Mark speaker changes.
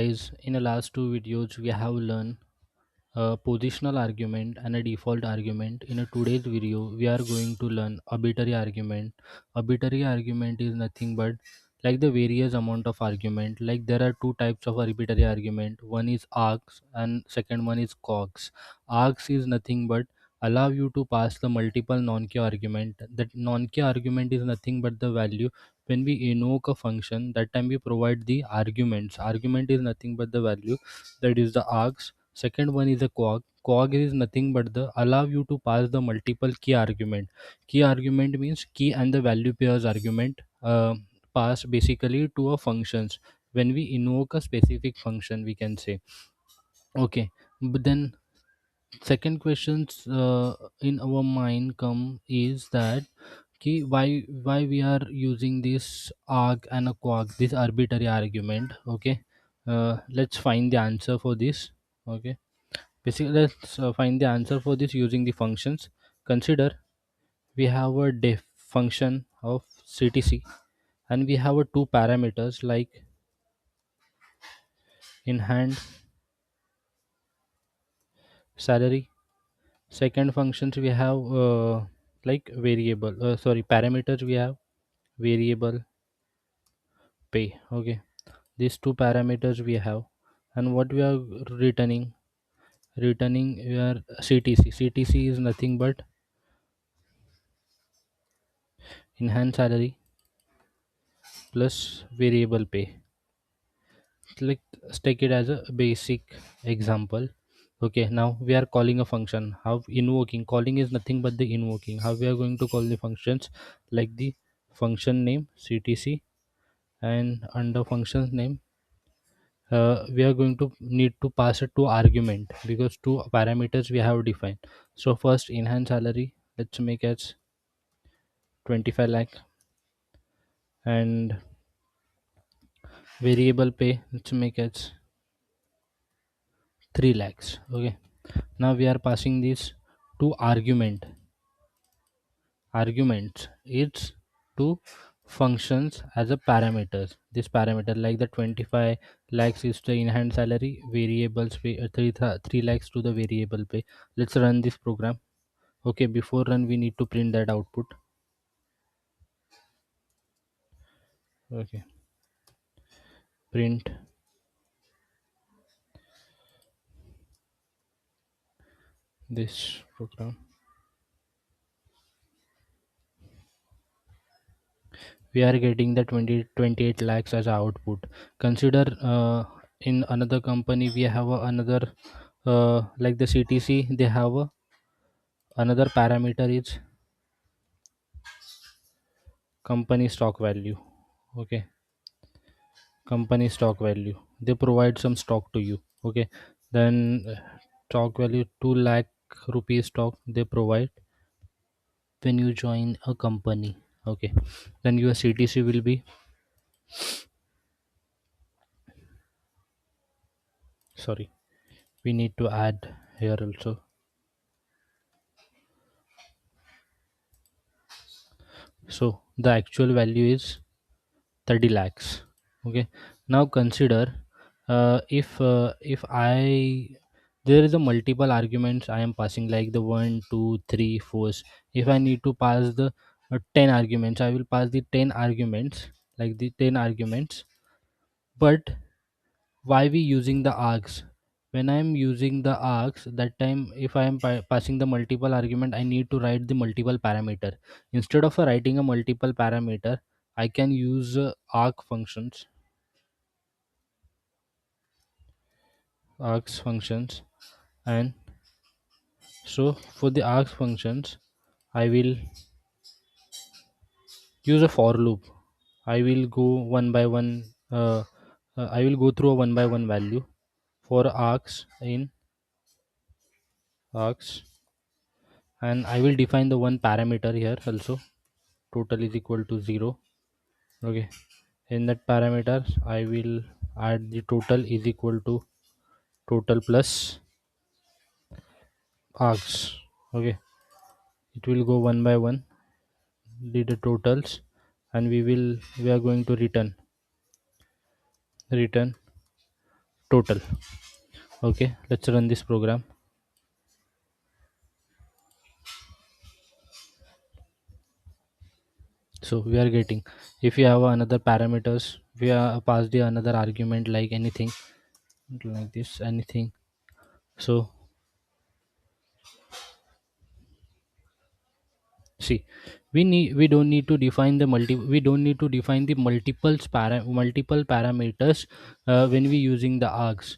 Speaker 1: Guys, in the last two videos, we have learned a positional argument and a default argument. In a today's video, we are going to learn arbitrary argument. Arbitrary argument is nothing but like the various amount of argument. Like there are two types of arbitrary argument. One is args and second one is cogs. Args is nothing but allow you to pass the multiple non-key argument. That non-key argument is nothing but the value when we invoke a function. That time we provide the arguments. Argument is nothing but the value, that is the args. Second one is a quag. Quag is nothing but the allow you to pass the multiple key argument. Key argument means key and the value pairs argument pass basically to a functions. When we invoke a specific function, we can say okay. But then second questions in our mind come is that why we are using this arg and a quag, this arbitrary argument. Okay, let's find the answer for this. Okay, basically, let's find the answer for this using the functions. Consider we have a def function of ctc and we have a two parameters like in hand salary. Second functions we have like variable. Sorry, parameters we have variable pay. Okay, these two parameters we have, and what we are returning. Returning we are ctc. Ctc is nothing but in hand salary plus variable pay. Let's take it as a basic example. Okay, now we are calling a function. How invoking, calling is nothing but the invoking. How we are going to call the functions, like the function name ctc, and under functions name we are going to need to pass it to argument because two parameters we have defined. So first in hand salary, let's make as 25 lakh, and variable pay, let's make as 3 lakhs. Okay, now we are passing this to arguments. It's to functions as a parameters. This parameter like the 25 lakhs is the in hand salary, variables pay 3 lakhs to the variable pay. Let's run this program. Okay, before run we need to print that output. Okay, print this program. We are getting the 28 lakhs as output. Consider in another company we have another like the ctc, they have another parameter is company stock value. Okay, company stock value, they provide some stock to you. Okay, then stock value 2 lakh rupees stock they provide when you join a company. Okay, then your ctc will be, sorry, we need to add here also. So the actual value is 30 lakhs. Okay, now consider if I, there is a multiple arguments I am passing like the 1 2 3 4s. If I need to pass the 10 arguments, I will pass the 10 arguments, like the 10 arguments. But why we using the args? When I am using the args, that time if I am passing the multiple argument, I need to write the multiple parameter. Instead of writing a multiple parameter, I can use arg functions. Args functions. And so for the args functions, I will use a for loop. I will go one by one, I will go through a one by one value for args in args, and I will define the one parameter here also. Total is equal to 0. Okay, in that parameter I will add the total is equal to total plus args. Okay, it will go one by one, did the totals, and we are going to return total. Okay, let's run this program. So we are getting, if you have another parameters, we are pass the another argument like anything, like this, anything. So see, we don't need to define the multiple parameters when we using the args.